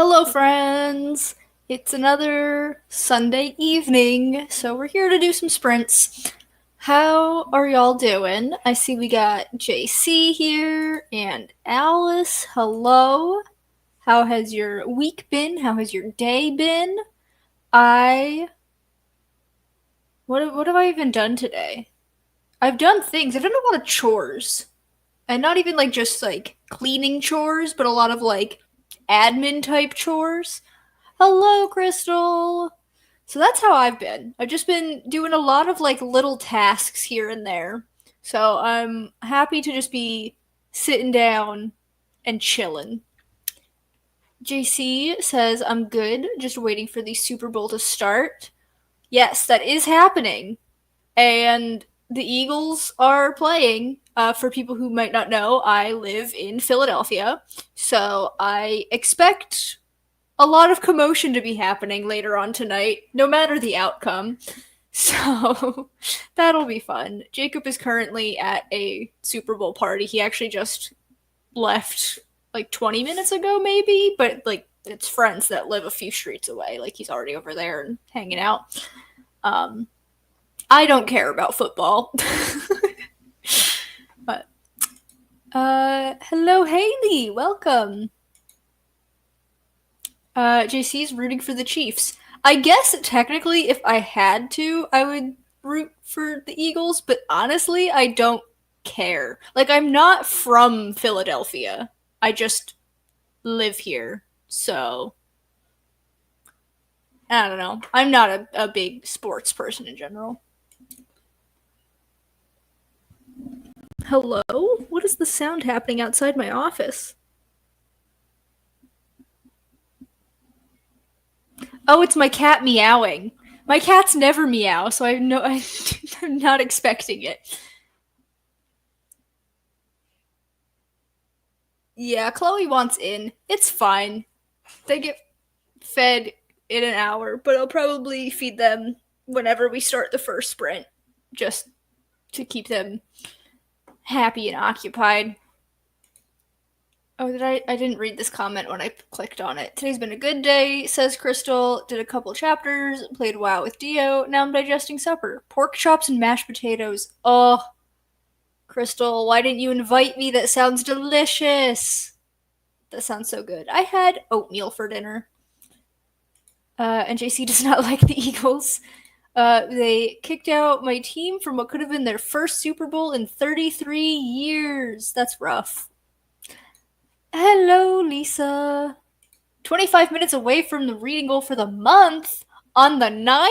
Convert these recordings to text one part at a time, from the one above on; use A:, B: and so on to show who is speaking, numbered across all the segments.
A: Hello, friends! It's another Sunday evening, so we're here to do some sprints. How are y'all doing? I see we got JC here and Alice. Hello. How has your week been? How has your day been? I. What have I even done today? I've done things. I've done a lot of chores. And not even just cleaning chores, but a lot of admin type chores. Hello, Crystal. So that's how I've been. I've just been doing a lot of little tasks here and there. So I'm happy to just be sitting down and chilling. JC says I'm good, just waiting for the Super Bowl to start. Yes, that is happening. And the Eagles are playing. For people who might not know, I live in Philadelphia. So I expect a lot of commotion to be happening later on tonight, no matter the outcome. So that'll be fun. Jacob is currently at a Super Bowl party. He actually just left 20 minutes ago, maybe, but it's friends that live a few streets away. He's already over there and hanging out. I don't care about football. But hello Haley, welcome. JC's rooting for the Chiefs. I guess technically, if I had to, I would root for the Eagles, but honestly, I don't care. I'm not from Philadelphia. I just live here, so I don't know. I'm not a big sports person in general. Hello? What is the sound happening outside my office? Oh, it's my cat meowing. My cats never meow, so I'm not expecting it. Yeah, Chloe wants in. It's fine. They get fed in an hour, but I'll probably feed them whenever we start the first sprint, just to keep them happy and occupied. Oh, I didn't read this comment when I clicked on it. Today's been a good day, says Crystal. Did a couple chapters, played WoW with Dio. Now I'm digesting supper. Pork chops and mashed potatoes. Oh, Crystal, why didn't you invite me? That sounds delicious. That sounds so good. I had oatmeal for dinner. And JC does not like the Eagles. They kicked out my team from what could have been their first Super Bowl in 33 years. That's rough. Hello, Lisa. 25 minutes away from the reading goal for the month on the 9th?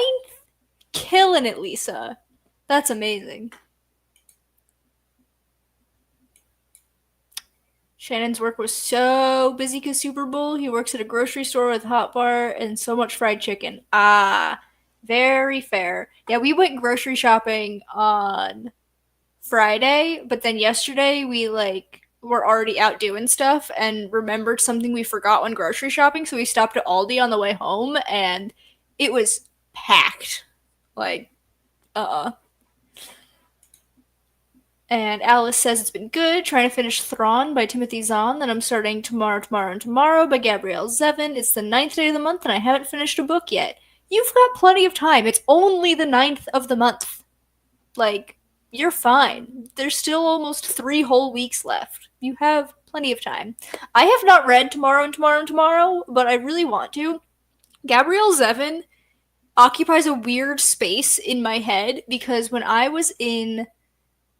A: Killing it, Lisa. That's amazing. Shannon's work was so busy because Super Bowl. He works at a grocery store with a hot bar and so much fried chicken. Ah, very fair. Yeah, we went grocery shopping on Friday, but then yesterday we were already out doing stuff and remembered something we forgot when grocery shopping, so we stopped at Aldi on the way home and it was packed. Like, uh And Alice says it's been good, trying to finish Thrawn by Timothy Zahn, then I'm starting Tomorrow by Gabrielle Zevin. It's the 9th day of the month and I haven't finished a book yet. You've got plenty of time. It's only the 9th of the month. You're fine. There's still almost 3 whole weeks left. You have plenty of time. I have not read Tomorrow, but I really want to. Gabrielle Zevin occupies a weird space in my head because when I was in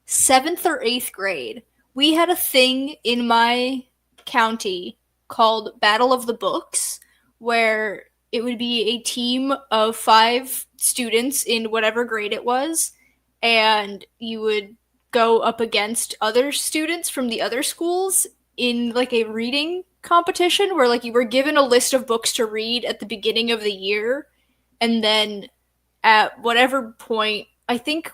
A: 7th or 8th grade, we had a thing in my county called Battle of the Books, where it would be a team of 5 students in whatever grade it was, and you would go up against other students from the other schools in a reading competition where you were given a list of books to read at the beginning of the year, and then at whatever point, I think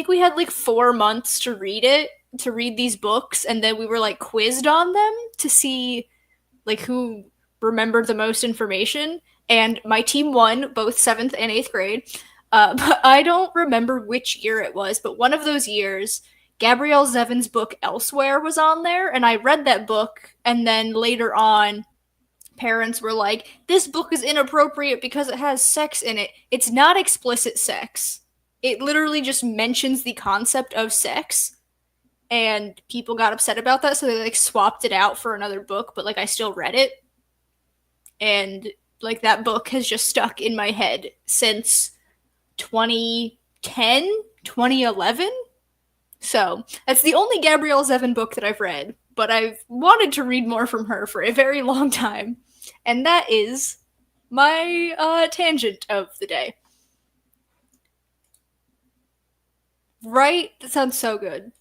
A: we had 4 months to read these books, and then we were quizzed on them to see who remembered the most information. And my team won both 7th and 8th grade. But I don't remember which year it was, but one of those years, Gabrielle Zevin's book Elsewhere was on there, and I read that book, and then later on, parents were like, this book is inappropriate because it has sex in it. It's not explicit sex. It literally just mentions the concept of sex, and people got upset about that, so they like swapped it out for another book, but like I still read it. And like that book has just stuck in my head since 2010, 2011. So that's the only Gabrielle Zevin book that I've read, but I've wanted to read more from her for a very long time. And that is my tangent of the day. Right? That sounds so good.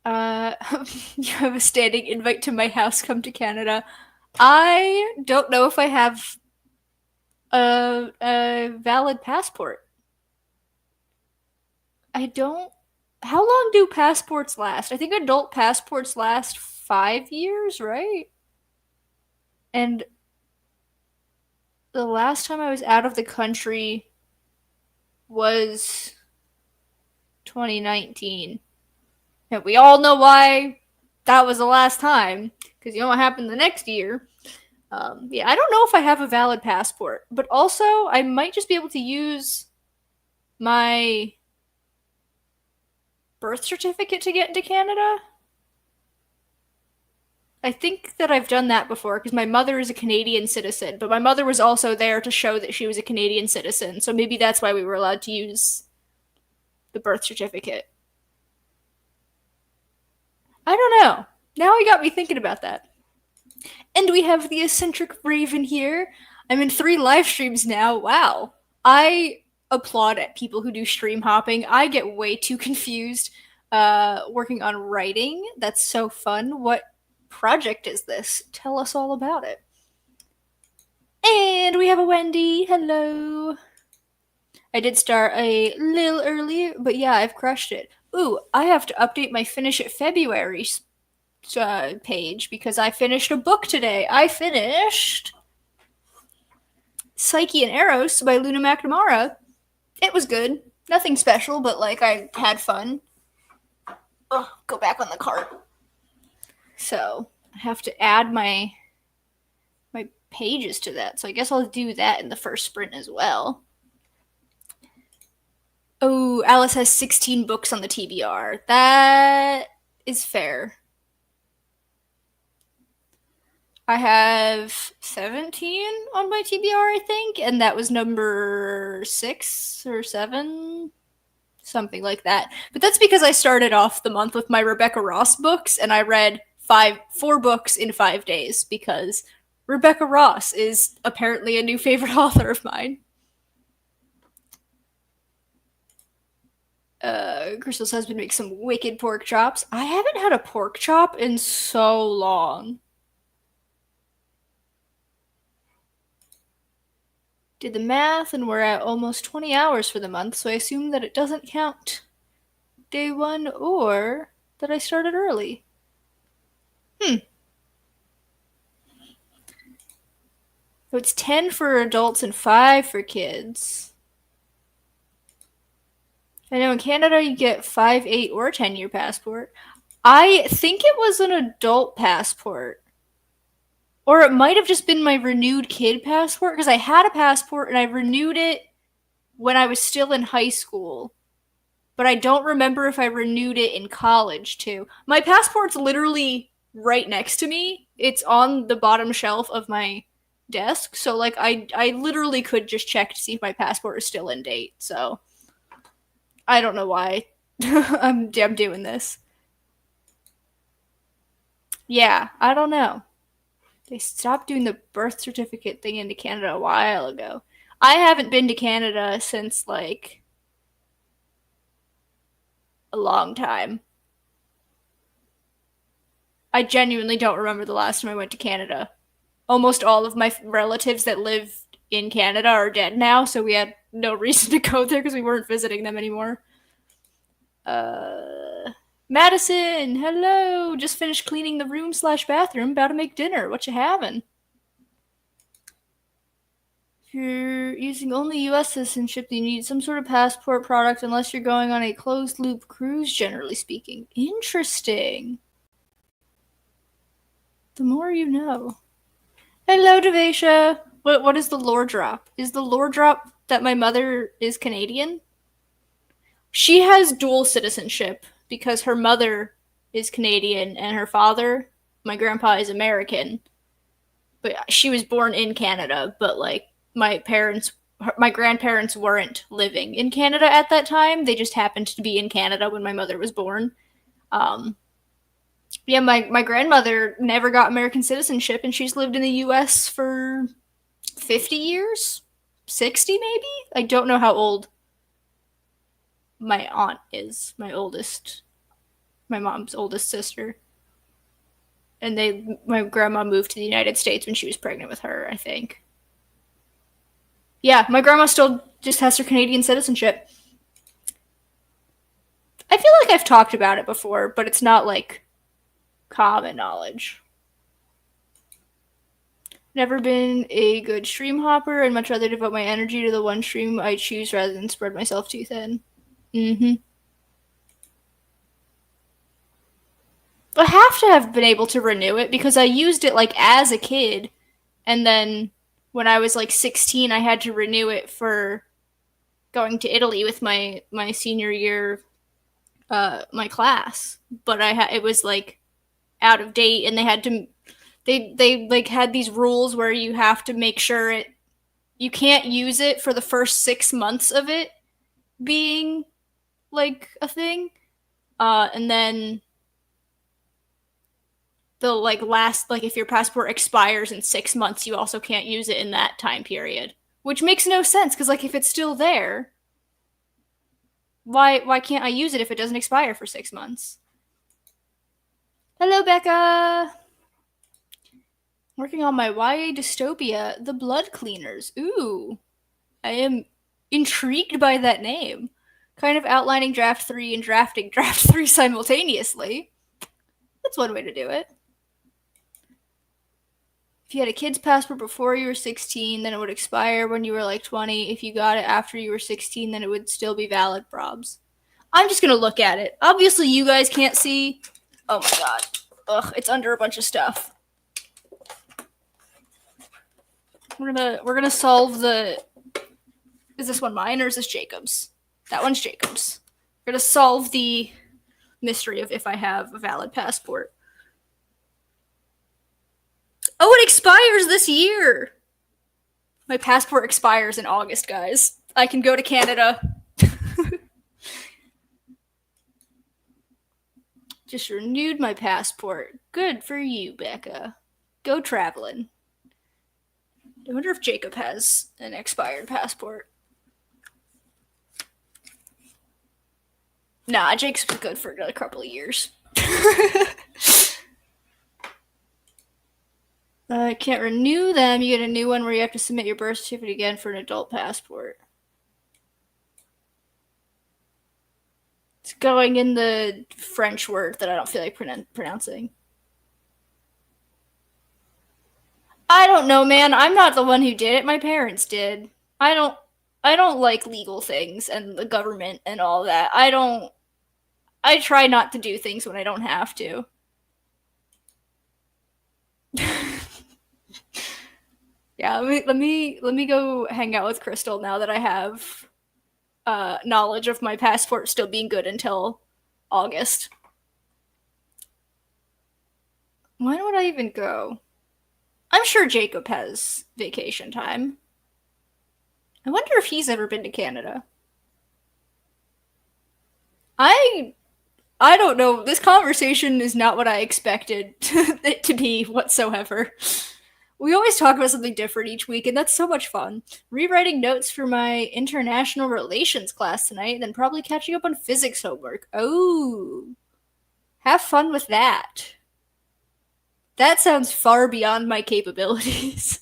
A: You have a standing invite to my house, come to Canada. I don't know if I have a valid passport. I don't. How long do passports last? I think adult passports last 5 years, right? And the last time I was out of the country was 2019. And we all know why that was the last time, because you know what happened the next year. Yeah, I don't know if I have a valid passport, but also I might just be able to use my birth certificate to get into Canada. I think that I've done that before because my mother is a Canadian citizen, but my mother was also there to show that she was a Canadian citizen, so maybe that's why we were allowed to use the birth certificate. I don't know. Now you got me thinking about that. And we have the eccentric Raven here. I'm in 3 live streams now. Wow. I applaud at people who do stream hopping. I get way too confused working on writing. That's so fun. What project is this? Tell us all about it. And we have a Wendy. Hello. I did start a little early, but yeah, I've crushed it. Ooh, I have to update my finish it February page because I finished a book today. I finished Psyche and Eros by Luna McNamara. It was good. Nothing special, but like I had fun. Ugh, go back on the cart. So I have to add my pages to that. So I guess I'll do that in the first sprint as well. Oh, Alice has 16 books on the TBR. That is fair. I have 17 on my TBR, I think, and that was number 6 or 7, something like that. But that's because I started off the month with my Rebecca Ross books, and I read 4 books in 5 days because Rebecca Ross is apparently a new favorite author of mine. Crystal's husband makes some wicked pork chops. I haven't had a pork chop in so long. Did the math, and we're at almost 20 hours for the month, so I assume that it doesn't count day 1 or that I started early. So it's 10 for adults and 5 for kids. I know in Canada you get 5, 8, or 10-year passport. I think it was an adult passport. Or it might have just been my renewed kid passport, because I had a passport and I renewed it when I was still in high school. But I don't remember if I renewed it in college too. My passport's literally right next to me. It's on the bottom shelf of my desk. So like I literally could just check to see if my passport is still in date. So I don't know why I'm doing this. Yeah, I don't know. They stopped doing the birth certificate thing into Canada a while ago. I haven't been to Canada since like a long time. I genuinely don't remember the last time I went to Canada. Almost all of my relatives that live in Canada are dead now, so we had no reason to go there because we weren't visiting them anymore. Madison, hello. Just finished cleaning the room/bathroom. About to make dinner. What you having? If you're using only U.S. citizenship, you need some sort of passport product unless you're going on a closed-loop cruise, generally speaking. Interesting. The more you know. Hello, Devasha. What is the lore drop? Is the lore drop that my mother is Canadian? She has dual citizenship because her mother is Canadian and her father, my grandpa, is American. But she was born in Canada, but like my grandparents weren't living in Canada at that time. They just happened to be in Canada when my mother was born. Um, yeah, my grandmother never got American citizenship, and she's lived in the U.S. for 50 years, 60 maybe. I don't know how old my aunt is, my mom's oldest sister. And my grandma moved to the United States when she was pregnant with her, I think. Yeah, my grandma still just has her Canadian citizenship. I feel like I've talked about it before, but it's not like common knowledge. Never been a good stream hopper and much rather devote my energy to the one stream I choose rather than spread myself too thin. Mm-hmm. I have to have been able to renew it because I used it like as a kid, and then when I was like 16, I had to renew it for going to Italy with my senior year my class. But it was like out of date, and they like had these rules where you have to make sure you can't use it for the first 6 months of it being like a thing, and then the like last like if your passport expires in 6 months, you also can't use it in that time period, which makes no sense because like if it's still there, why can't I use it if it doesn't expire for 6 months? Hello, Becca. Working on my YA dystopia, The Blood Cleaners. Ooh, I am intrigued by that name. Kind of outlining draft 3 and drafting draft 3 simultaneously. That's one way to do it. If you had a kid's passport before you were 16, then it would expire when you were like 20. If you got it after you were 16, then it would still be valid, probs. I'm just gonna look at it. Obviously, you guys can't see. Oh my god. Ugh, it's under a bunch of stuff. We're gonna solve the. Is this one mine or is this Jacob's? That one's Jacob's. We're gonna solve the mystery of if I have a valid passport. Oh, it expires this year. My passport expires in August, guys. I can go to Canada. Just renewed my passport. Good for you, Becca. Go traveling. I wonder if Jacob has an expired passport. Nah, Jacob's good for another couple of years. I can't renew them. You get a new one where you have to submit your birth certificate again for an adult passport. It's going in the French word that I don't feel like pronouncing. I don't know, man. I'm not the one who did it. My parents did. I don't like legal things and the government and all that. I try not to do things when I don't have to. Yeah, let me go hang out with Crystal now that I have knowledge of my passport still being good until August. When would I even go? I'm sure Jacob has vacation time. I wonder if he's ever been to Canada. I don't know. This conversation is not what I expected it to be whatsoever. We always talk about something different each week, and that's so much fun. Rewriting notes for my international relations class tonight, and then probably catching up on physics homework. Oh, have fun with that. That sounds far beyond my capabilities.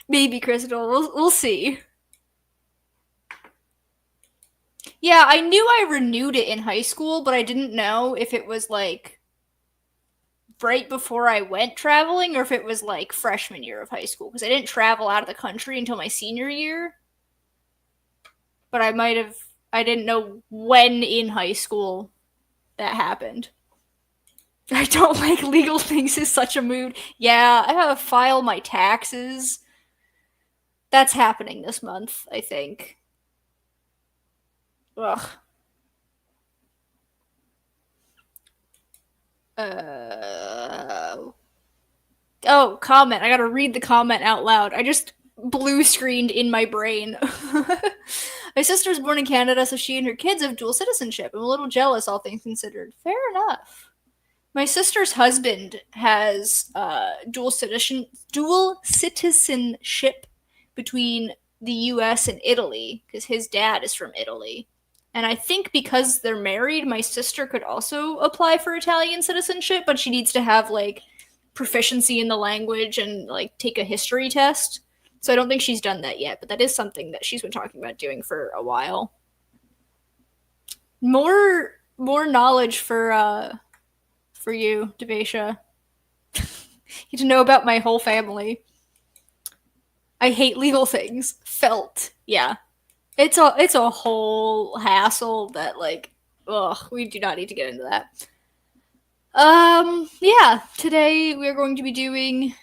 A: Maybe, Crystal. We'll see. Yeah, I knew I renewed it in high school, but I didn't know if it was like right before I went traveling or if it was like freshman year of high school because I didn't travel out of the country until my senior year. But I didn't know when in high school that happened. I don't like legal things is such a mood. Yeah, I have to file my taxes. That's happening this month, I think. Ugh. Uh. Oh, comment. I gotta read the comment out loud. I just blue screened in my brain. My sister's born in Canada, so she and her kids have dual citizenship. I'm a little jealous, all things considered. Fair enough. My sister's husband has dual citizenship between the U.S. and Italy because his dad is from Italy, and I think because they're married, my sister could also apply for Italian citizenship, but she needs to have like proficiency in the language and like take a history test. So I don't think she's done that yet, but that is something that she's been talking about doing for a while. More knowledge for you, Devasia. You to know about my whole family. I hate legal things. Felt. Yeah. It's a whole hassle that like ugh, we do not need to get into that. Yeah, today we're going to be doing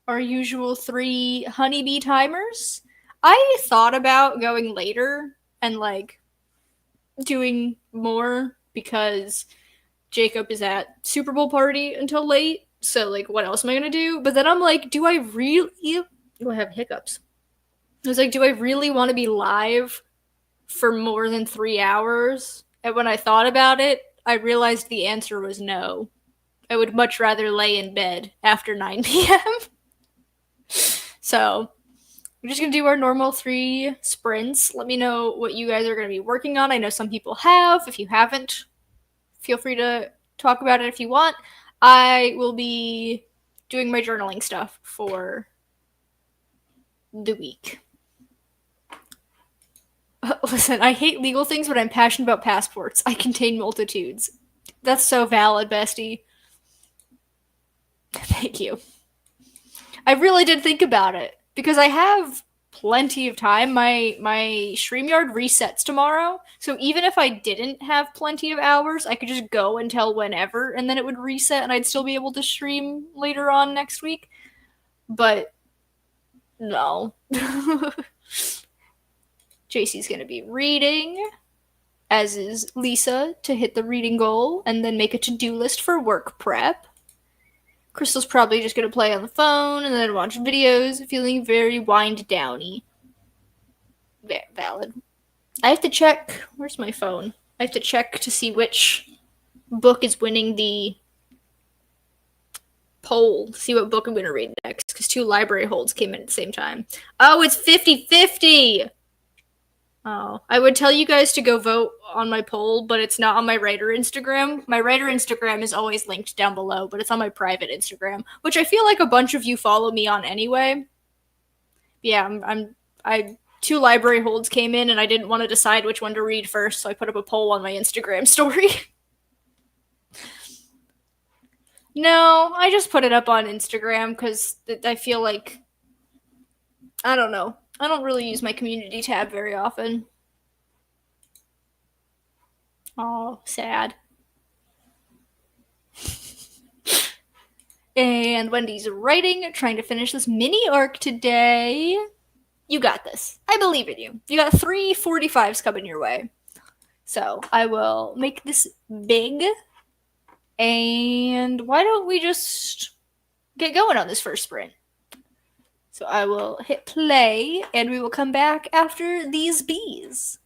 A: our usual 3 honeybee timers. I thought about going later and like doing more because Jacob is at Super Bowl party until late. So like what else am I gonna do? But then I'm like, do I really do I have hiccups? I was like, do I really want to be live for more than 3 hours? And when I thought about it, I realized the answer was no. I would much rather lay in bed after 9 p.m. So we're just gonna do our normal 3 sprints. Let me know what you guys are gonna be working on. I know some people have. If you haven't, feel free to talk about it if you want. I will be doing my journaling stuff for the week. Listen, I hate legal things, but I'm passionate about passports. I contain multitudes. That's so valid, bestie. Thank you. I really did think about it because I have plenty of time. My StreamYard resets tomorrow, so even if I didn't have plenty of hours, I could just go until whenever, and then it would reset, and I'd still be able to stream later on next week. But no, JC's gonna be reading, as is Lisa, to hit the reading goal, and then make a to-do list for work prep. Crystal's probably just gonna play on the phone and then watch videos, feeling very wind downy. Valid. I have to check. Where's my phone? I have to check to see which book is winning the poll. See what book I'm gonna read next, because 2 library holds came in at the same time. Oh, it's 50-50! Oh, I would tell you guys to go vote on my poll, but it's not on my writer Instagram. My writer Instagram is always linked down below, but it's on my private Instagram, which I feel like a bunch of you follow me on anyway. Yeah, I 2 library holds came in, and I didn't want to decide which one to read first, so I put up a poll on my Instagram story. No, I just put it up on Instagram because I feel like I don't know. I don't really use my community tab very often. Oh, sad. And Wendy's writing, trying to finish this mini arc today. You got this. I believe in you. You got 3 45s coming your way. So I will make this big. And why don't we just get going on this first sprint? So I will hit play and we will come back after these bees.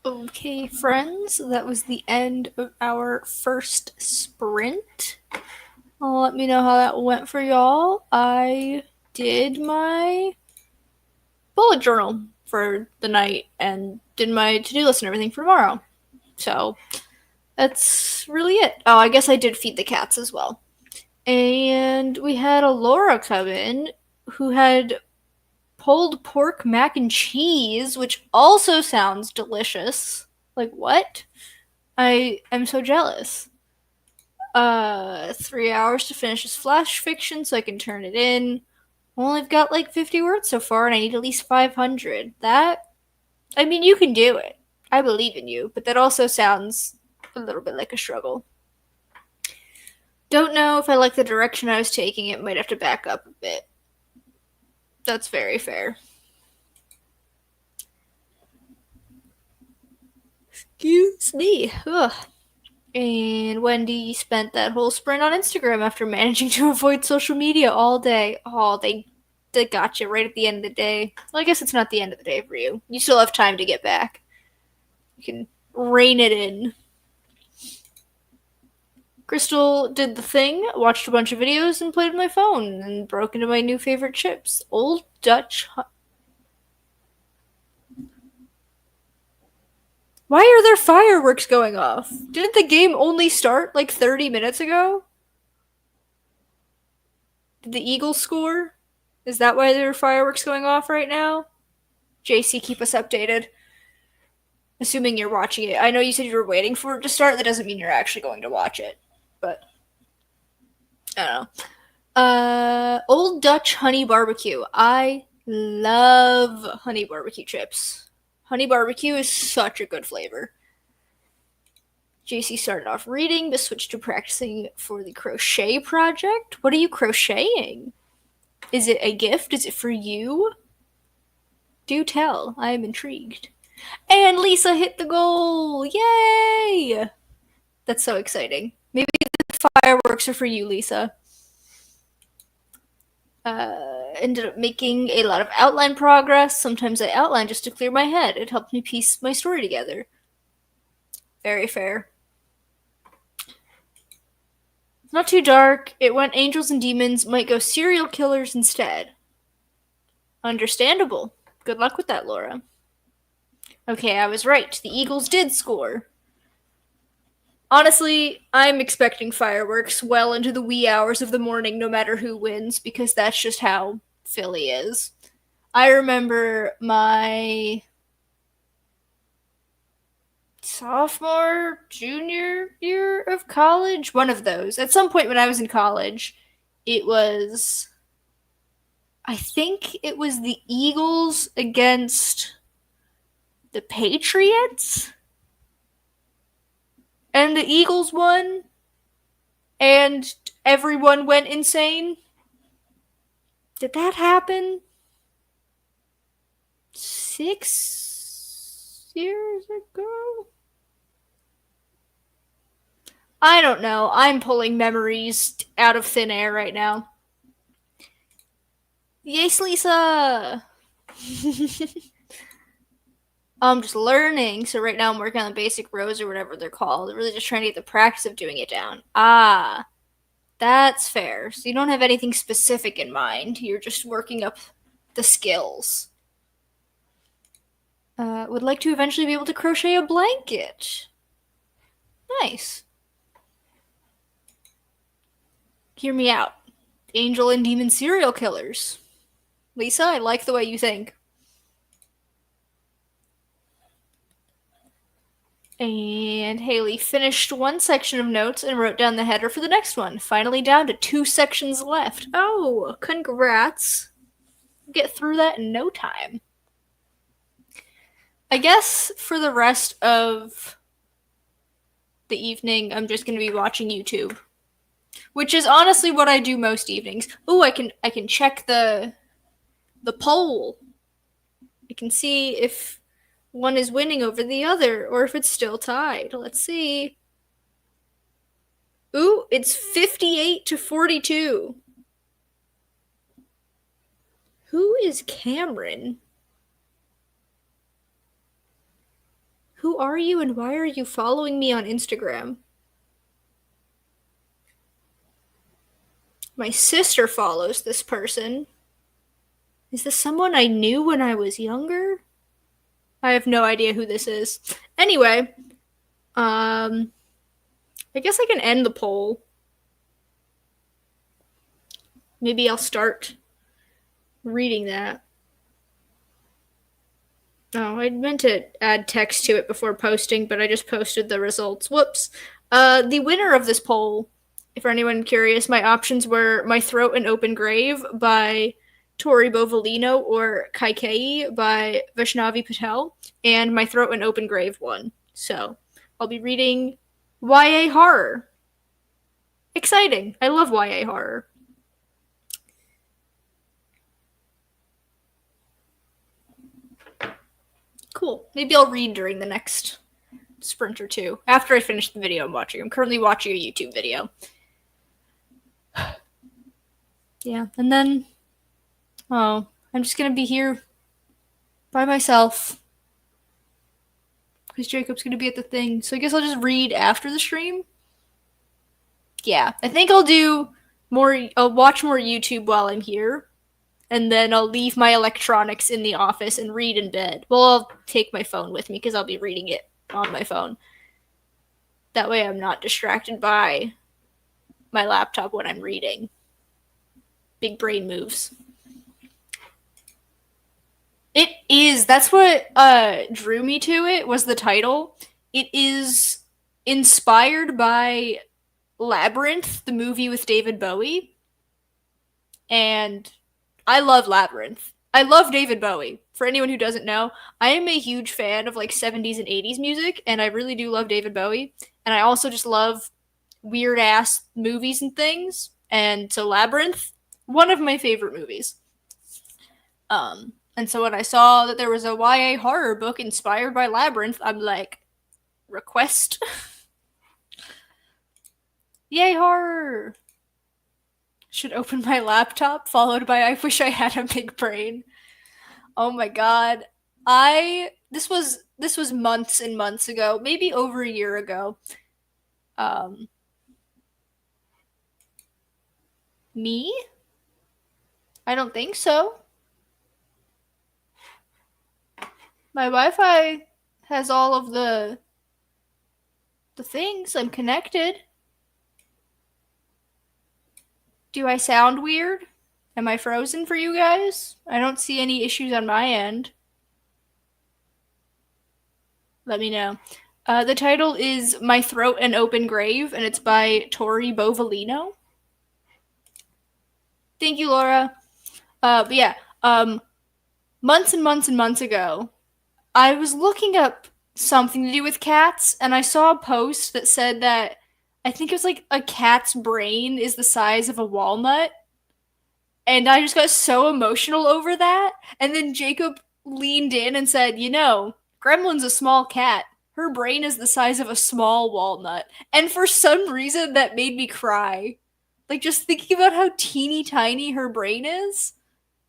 A: Okay, friends, that was the end of our first sprint. Let me know how that went for y'all. I did my bullet journal for the night and did my to-do list and everything for tomorrow. So that's really it. Oh, I guess I did feed the cats as well. And we had a Laura come in who had pulled pork mac and cheese, which also sounds delicious. Like, what? I am so jealous. 3 hours to finish this flash fiction so I can turn it in. Well, I've got like 50 words so far and I need at least 500. I mean, you can do it. I believe in you, but that also sounds a little bit like a struggle. Don't know if I like the direction I was taking. It might have to back up a bit. That's very fair. Excuse me. Ugh. And Wendy spent that whole sprint on Instagram after managing to avoid social media all day. Oh, they got you right at the end of the day. Well, I guess it's not the end of the day for you. You still have time to get back. You can rein it in. Crystal did the thing, watched a bunch of videos, and played with my phone, and broke into my new favorite chips. Old Dutch. Why are there fireworks going off? Didn't the game only start like 30 minutes ago? Did the Eagles score? Is that why there are fireworks going off right now? JC, keep us updated. Assuming you're watching it. I know you said you were waiting for it to start. That doesn't mean you're actually going to watch it. But, I don't know. Old Dutch honey barbecue. I love honey barbecue chips. Honey barbecue is such a good flavor. JC started off reading, but switched to practicing for the crochet project. What are you crocheting? Is it a gift? Is it for you? Do tell. I am intrigued. And Lisa hit the goal! Yay! That's so exciting. Maybe the fireworks are for you, Lisa. Ended up making a lot of outline progress. Sometimes I outline just to clear my head. It helped me piece my story together. Very fair. Not too dark. It went angels and demons. Might go serial killers instead. Understandable. Good luck with that, Laura. Okay, I was right. The Eagles did score. Honestly, I'm expecting fireworks well into the wee hours of the morning, no matter who wins, because that's just how Philly is. I remember my sophomore, junior year of college, one of those. At some point when I was in college, it was, I think it was the Eagles against the Patriots. And the Eagles won, and everyone went insane. Did that happen 6 years ago? I don't know. I'm pulling memories out of thin air right now. Yes, Lisa! I'm just learning, so right now I'm working on the basic rows or whatever they're called. I'm really just trying to get the practice of doing it down. Ah, that's fair. So you don't have anything specific in mind. You're just working up the skills. Would like to eventually be able to crochet a blanket. Nice. Hear me out. Angel and demon serial killers. Lisa, I like the way you think. And Haley finished one section of notes and wrote down the header for the next one. Finally down to 2 sections left. Oh, congrats. Get through that in no time. I guess for the rest of the evening, I'm just going to be watching YouTube. Which is honestly what I do most evenings. Ooh, I can check the poll. I can see if one is winning over the other, or if it's still tied. Let's see. Ooh, it's 58-42. Who is Cameron? Who are you and why are you following me on Instagram? My sister follows this person. Is this someone I knew when I was younger? I have no idea who this is. Anyway, I guess I can end the poll. Maybe I'll start reading that. Oh, I meant to add text to it before posting, but I just posted the results. Whoops. The winner of this poll, for anyone curious, my options were My Throat an Open Grave by Tori Bovolino or Kaikei by Vaishnavi Patel, and My Throat an Open Grave won. So I'll be reading YA horror. Exciting. I love YA horror. Cool. Maybe I'll read during the next sprint or two after I finish the video I'm watching. I'm currently watching a YouTube video. Yeah, and then I'm just gonna be here by myself because Jacob's gonna be at the thing. So I guess I'll just read after the stream. Yeah, I think I'll do more. I'll watch more YouTube while I'm here, and then I'll leave my electronics in the office and read in bed. Well, I'll take my phone with me because I'll be reading it on my phone. That way I'm not distracted by my laptop when I'm reading. Big brain moves. It is. That's what drew me to it, was the title. It is inspired by Labyrinth, the movie with David Bowie. And I love Labyrinth. I love David Bowie. For anyone who doesn't know, I am a huge fan of like 70s and 80s music, and I really do love David Bowie. And I also just love weird ass movies and things. And so Labyrinth, one of my favorite movies. And so when I saw that there was a YA horror book inspired by Labyrinth, I'm like, request. Yay, horror! Should open my laptop, followed by I wish I had a big brain. Oh my god. This was months and months ago, maybe over a year ago. Me? I don't think so. My Wi-Fi has all of the things. I'm connected. Do I sound weird? Am I frozen for you guys? I don't see any issues on my end. Let me know. The title is My Throat an Open Grave, and it's by Tori Bovolino. Thank you, Laura. But yeah, months and months and months ago, I was looking up something to do with cats, and I saw a post that said that I think it was like a cat's brain is the size of a walnut. And I just got so emotional over that. And then Jacob leaned in and said, Gremlin's a small cat. Her brain is the size of a small walnut. And for some reason, that made me cry. Like, just thinking about how teeny tiny her brain is.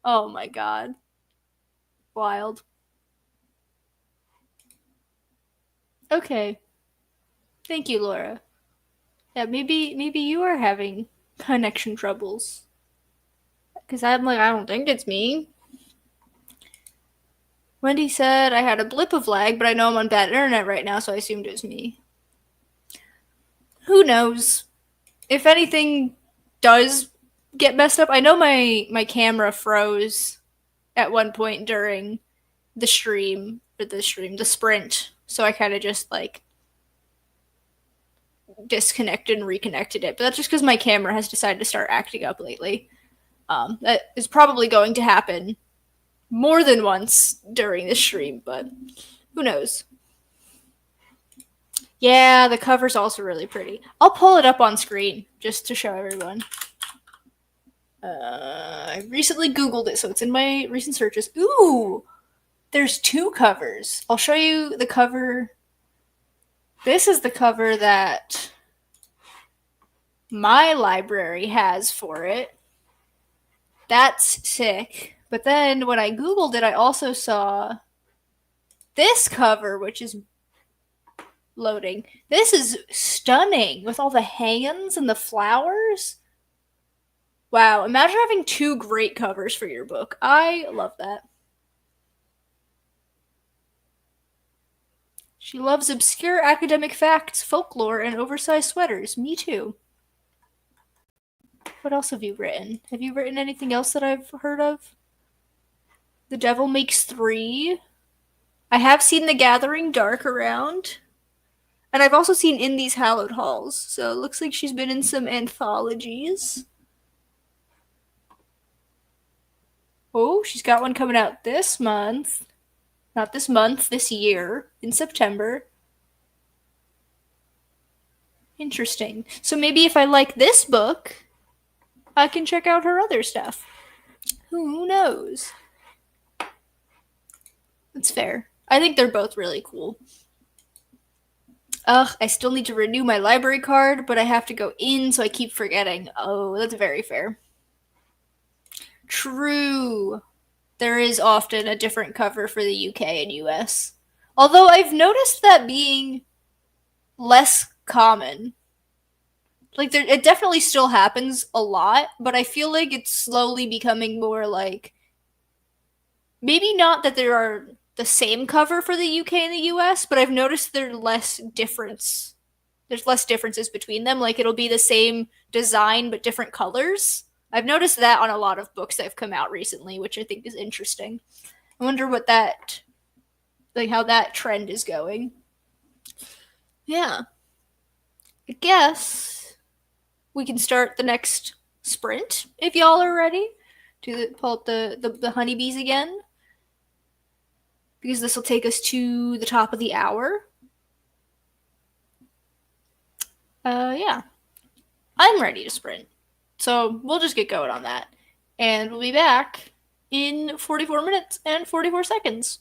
A: Oh my god. Wild. Okay. Thank you, Laura. Yeah, maybe you are having connection troubles. Because I'm like, I don't think it's me. Wendy said I had a blip of lag, but I know I'm on bad internet right now, so I assumed it was me. Who knows? If anything does get messed up, I know my camera froze at one point during the sprint. So I kind of just like disconnected and reconnected it. But that's just because my camera has decided to start acting up lately. That is probably going to happen more than once during the stream, but who knows? Yeah, the cover's also really pretty. I'll pull it up on screen just to show everyone. I recently Googled it, so it's in my recent searches. Ooh! There's two covers. I'll show you the cover. This is the cover that my library has for it. That's sick. But then when I Googled it, I also saw this cover, which is Loading. This is stunning with all the hands and the flowers. Wow, imagine having two great covers for your book. I love that. She loves obscure academic facts, folklore, and oversized sweaters. Me too. What else have you written? Have you written anything else that I've heard of? The Devil Makes Three. I have seen The Gathering Dark around. And I've also seen In These Hallowed Halls. So it looks like she's been in some anthologies. Oh, she's got one coming out this month. Not this month, this year, in September. Interesting. So maybe if I like this book, I can check out her other stuff. Who knows? That's fair. I think they're both really cool. Ugh, I still need to renew my library card, but I have to go in, so I keep forgetting. Oh, that's very fair. True. There is often a different cover for the UK and US. Although I've noticed that being less common. Like it definitely still happens a lot, but I feel like it's slowly becoming more like maybe not that there are the same cover for the UK and the US, but I've noticed there's less difference. There's less differences between them. Like it'll be the same design but different colors. I've noticed that on a lot of books that have come out recently, which I think is interesting. I wonder what that like how that trend is going. Yeah. I guess we can start the next sprint if y'all are ready to pull up the honeybees again. Because this will take us to the top of the hour. Yeah. I'm ready to sprint. So we'll just get going on that. And we'll be back in 44 minutes and 44 seconds.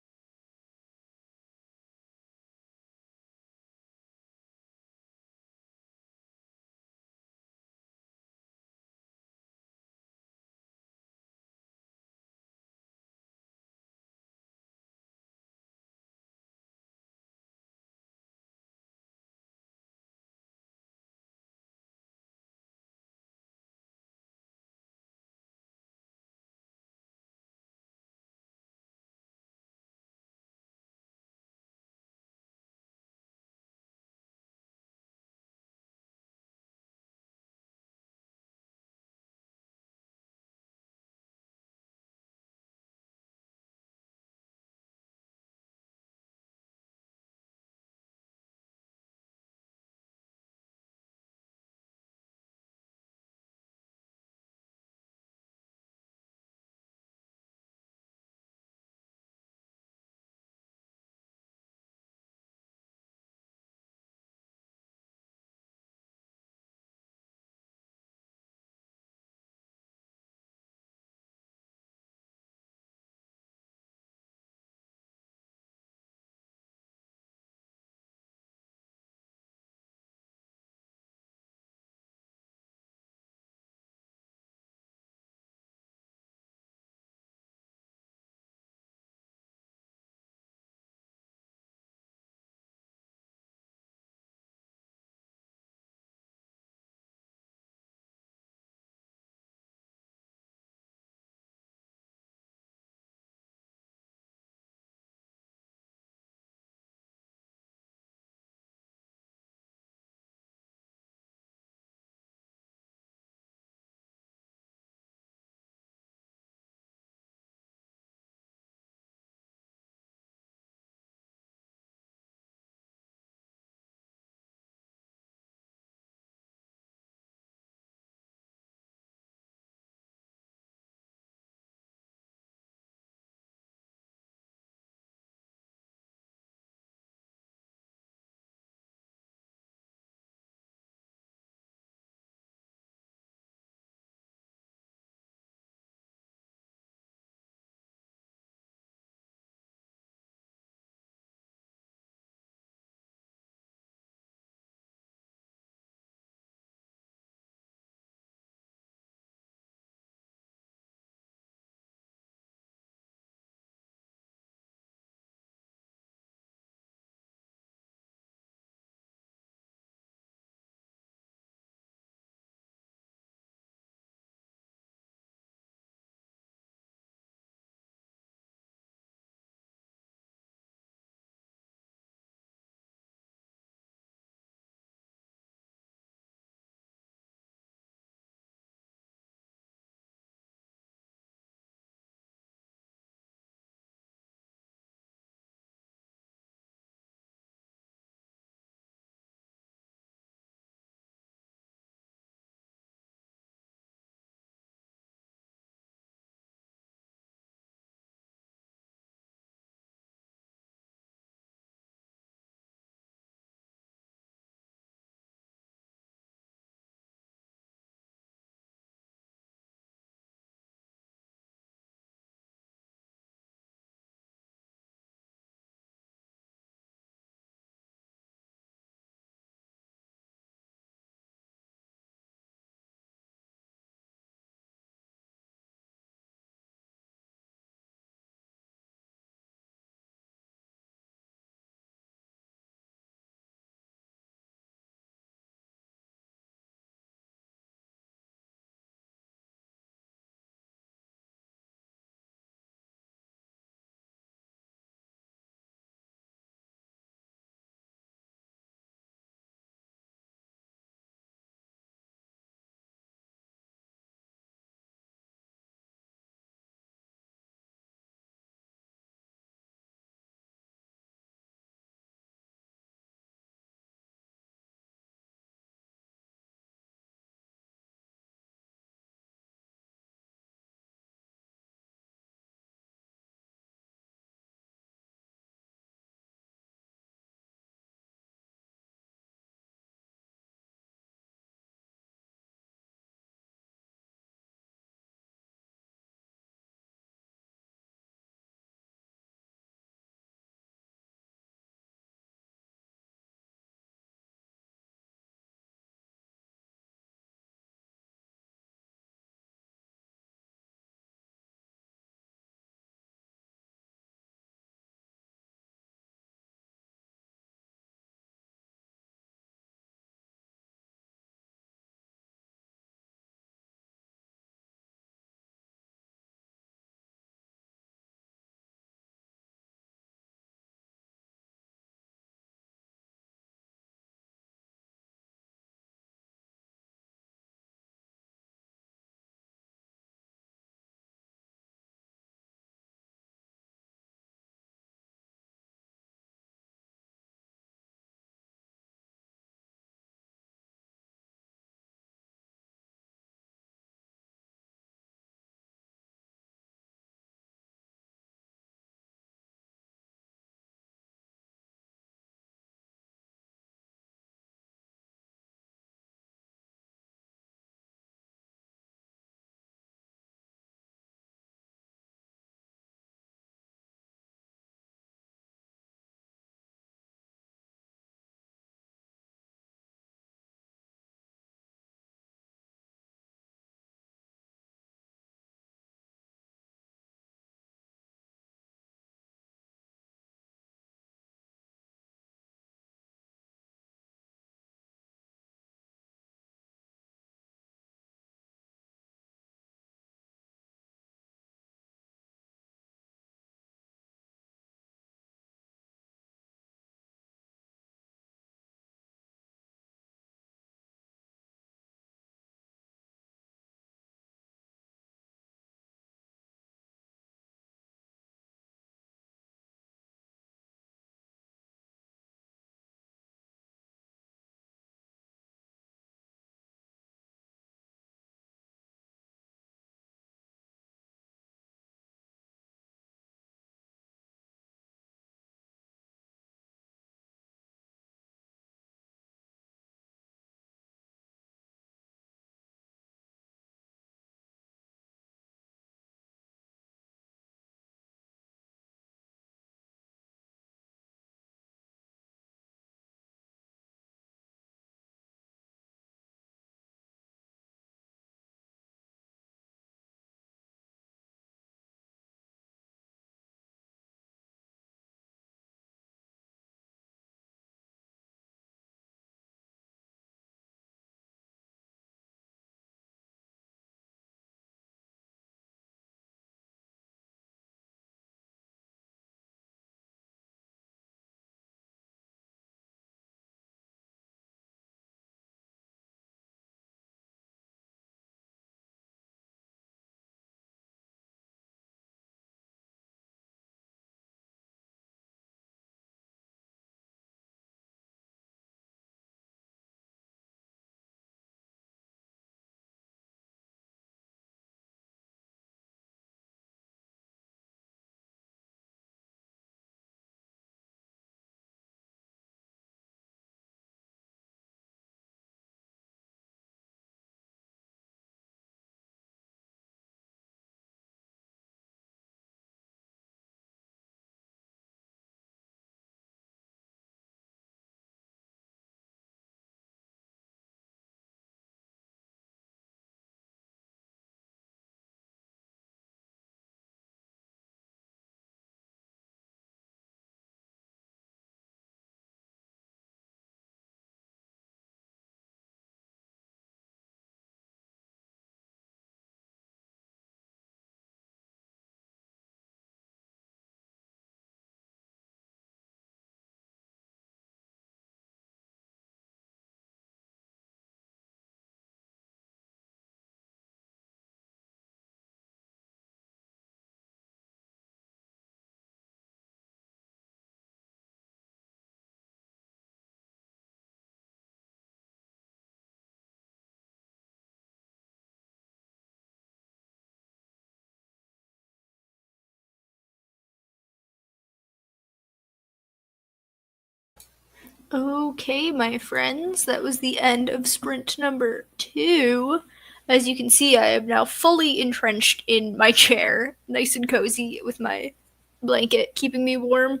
A: Okay, my friends, that was the end of sprint number 2. As you can see, I am now fully entrenched in my chair, nice and cozy with my blanket keeping me warm.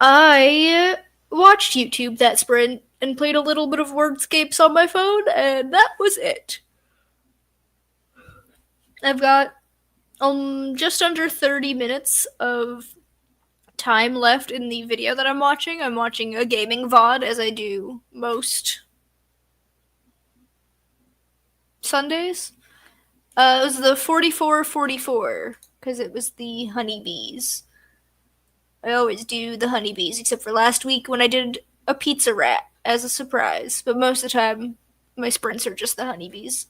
A: I watched YouTube that sprint and played a little bit of Wordscapes on my phone, and that was it. I've got just under 30 minutes of time left in the video that I'm watching. I'm watching a gaming VOD as I do most Sundays. It was the 4444 because it was the honeybees. I always do the honeybees, except for last week when I did a pizza rat as a surprise. But most of the time, my sprints are just the honeybees.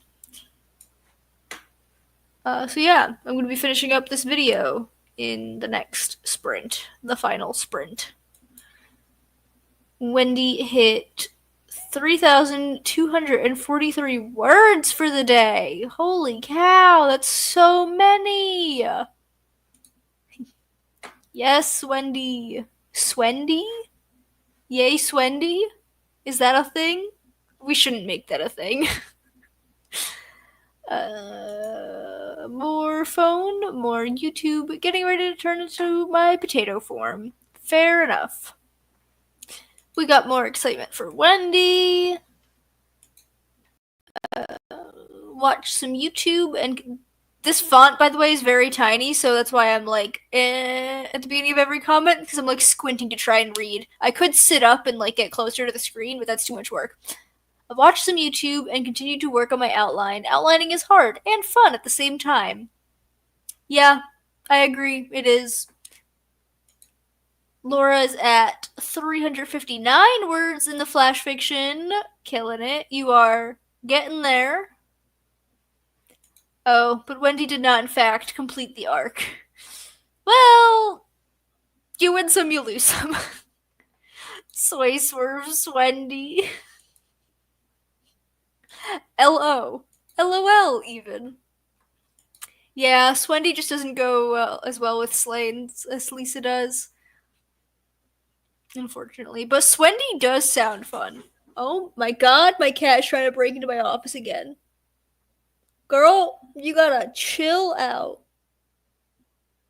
A: So yeah, I'm going to be finishing up this video in the next sprint, the final sprint. Wendy hit 3,243 words for the day. Holy cow, that's so many! Yes, Wendy. Swendy? Yay, Swendy? Is that a thing? We shouldn't make that a thing. More phone, more YouTube, getting ready to turn into my potato form. Fair enough. We got more excitement for Wendy. Watch some YouTube, and this font, by the way, is very tiny, so that's why I'm like, at the beginning of every comment, because I'm like squinting to try and read. I could sit up and like get closer to the screen, but that's too much work. I've watched some YouTube and continued to work on my outline. Outlining is hard and fun at the same time. Yeah, I agree, it is. Laura's at 359 words in the flash fiction. Killing it. You are getting there. Oh, but Wendy did not, in fact, complete the arc. Well, you win some, you lose some. Soy swerves, Wendy. L-O. LOL, even. Yeah, Swendy just doesn't go as well with Slanes as Lisa does. Unfortunately. But Swendy does sound fun. Oh my god, my cat's trying to break into my office again. Girl, you gotta chill out.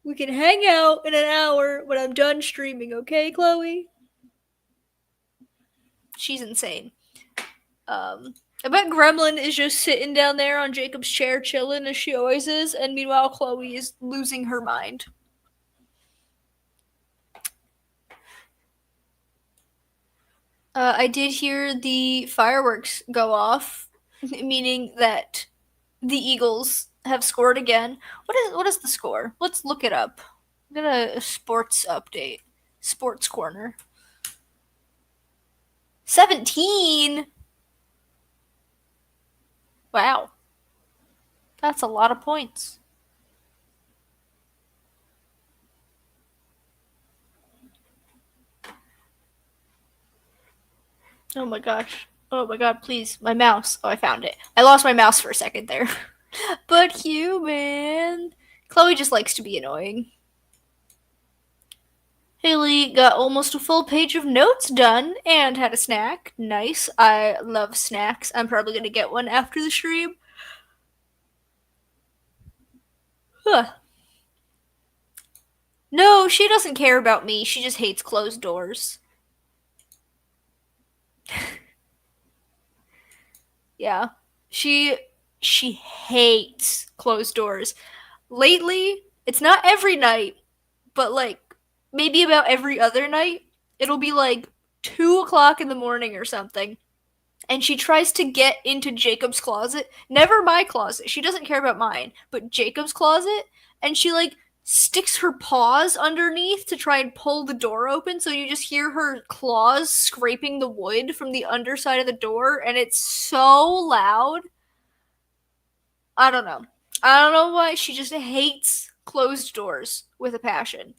A: We can hang out in an hour when I'm done streaming, okay, Chloe? She's insane. I bet Gremlin is just sitting down there on Jacob's chair chilling as she always is, and meanwhile Chloe is losing her mind. I did hear the fireworks go off, meaning that the Eagles have scored again. What is the score? Let's look it up. I'm gonna a sports update. Sports corner. 17. Wow. That's a lot of points. Oh my gosh. Oh my god, please. My mouse. Oh, I found it. I lost my mouse for a second there. But human. Chloe just likes to be annoying. Haley got almost a full page of notes done and had a snack. Nice. I love snacks. I'm probably going to get one after the stream. Huh. No, she doesn't care about me. She just hates closed doors. Yeah. She hates closed doors. Lately, it's not every night, but like maybe about every other night, it'll be like 2 o'clock in the morning or something. And she tries to get into Jacob's closet. Never my closet. She doesn't care about mine, but Jacob's closet. And she like sticks her paws underneath to try and pull the door open. So you just hear her claws scraping the wood from the underside of the door. And it's so loud. I don't know. I don't know why. She just hates closed doors with a passion.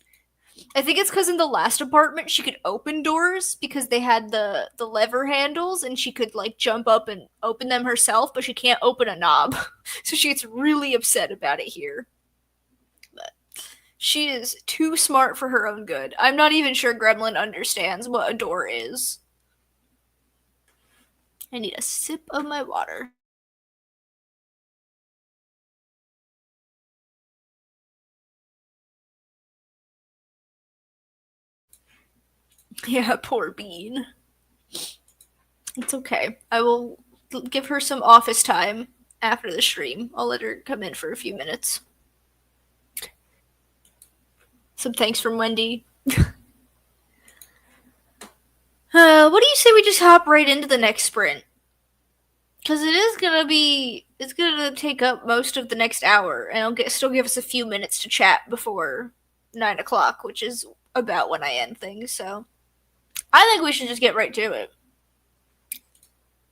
A: I think it's because in the last apartment she could open doors because they had the lever handles and she could like jump up and open them herself, but she can't open a knob. So she gets really upset about it here. But she is too smart for her own good. I'm not even sure Gremlin understands what a door is. I need a sip of my water. Yeah, poor Bean. It's okay. I will give her some office time after the stream. I'll let her come in for a few minutes. Some thanks from Wendy. What do you say we just hop right into the next sprint? Because it's gonna take up most of the next hour, and still give us a few minutes to chat before 9 o'clock, which is about when I end things. So I think we should just get right to it.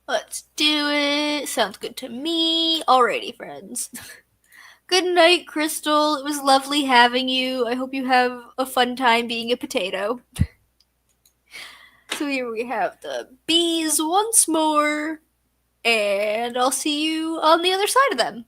A: Let's do it. Sounds good to me. Alrighty, friends. Good night, Crystal. It was lovely having you. I hope you have a fun time being a potato. So here we have the bees once more, and I'll see you on the other side of them.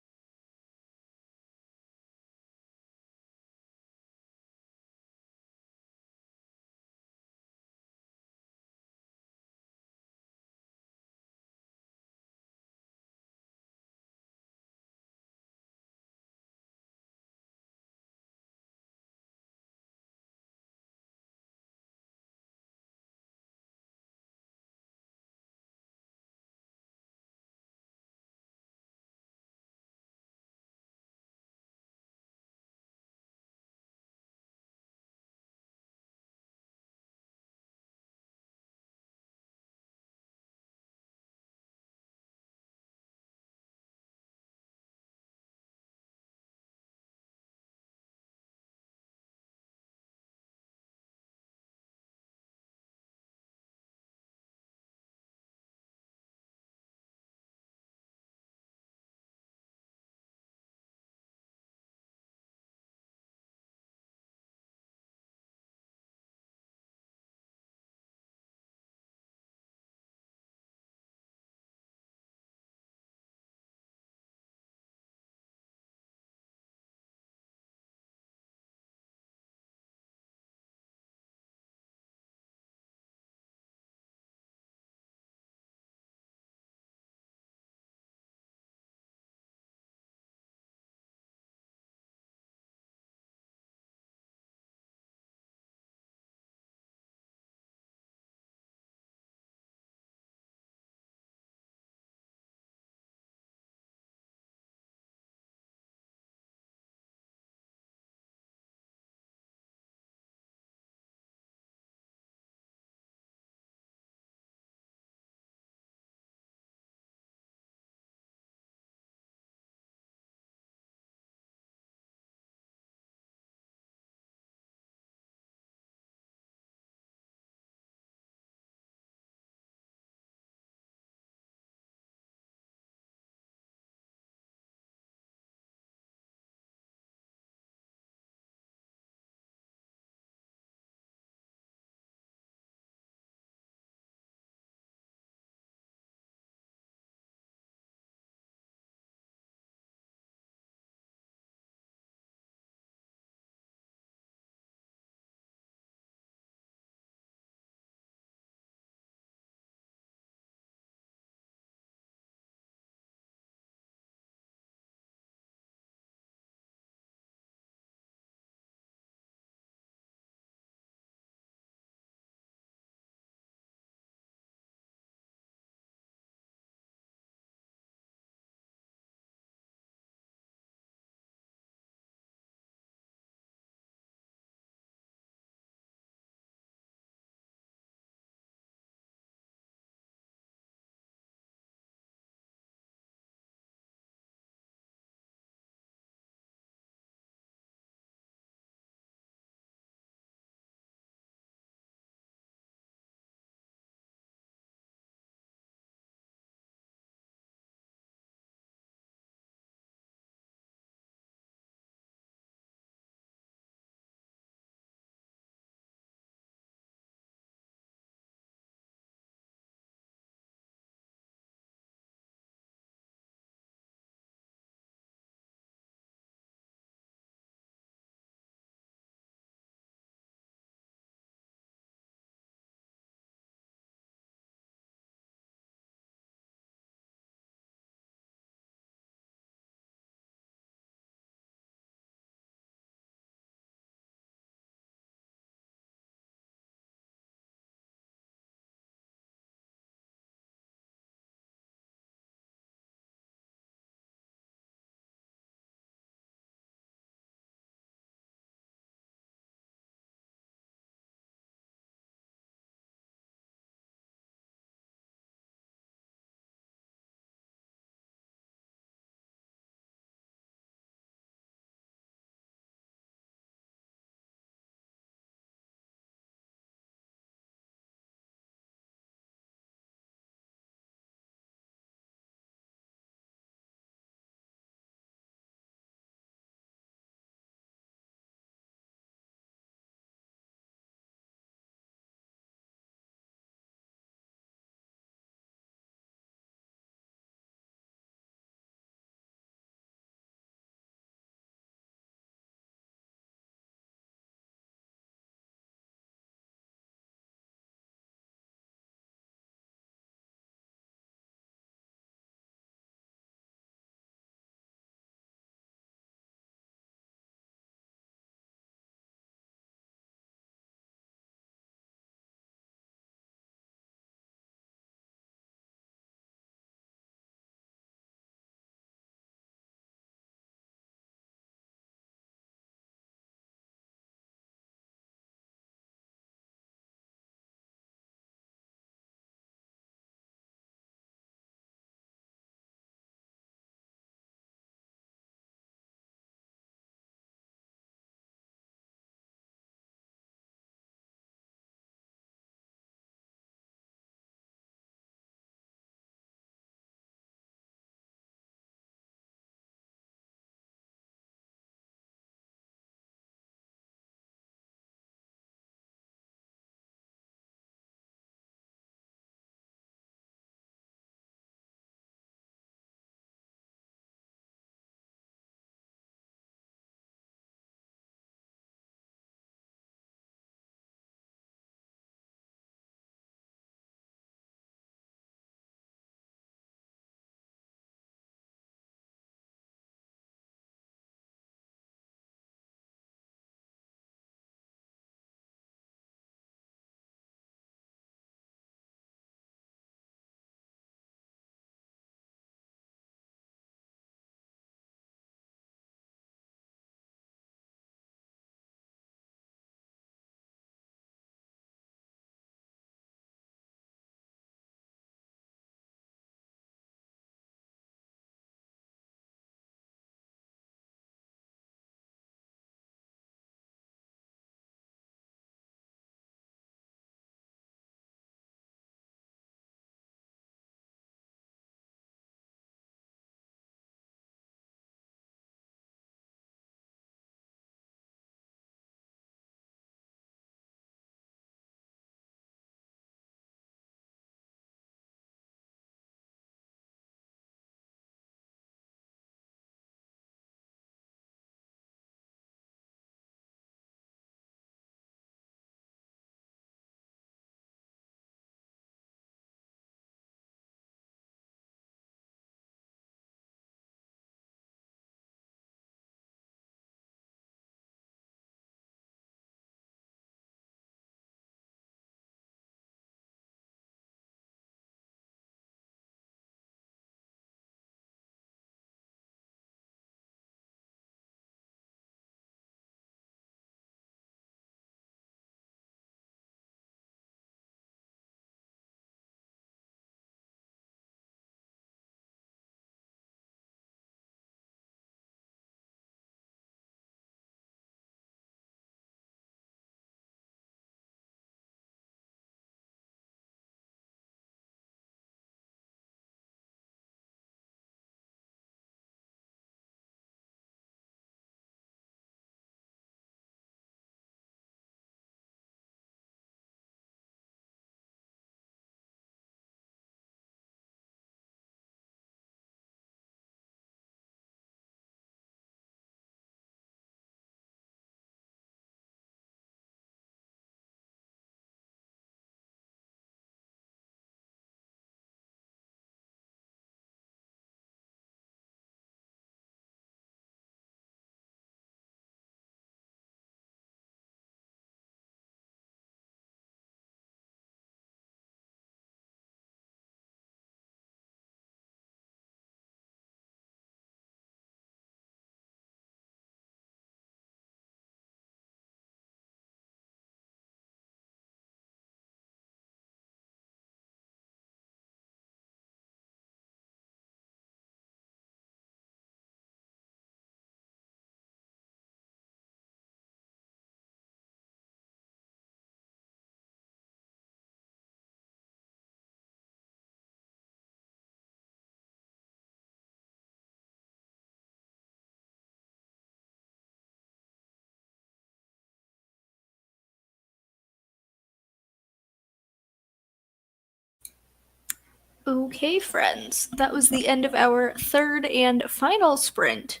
A: Okay, friends, that was the end of our third and final sprint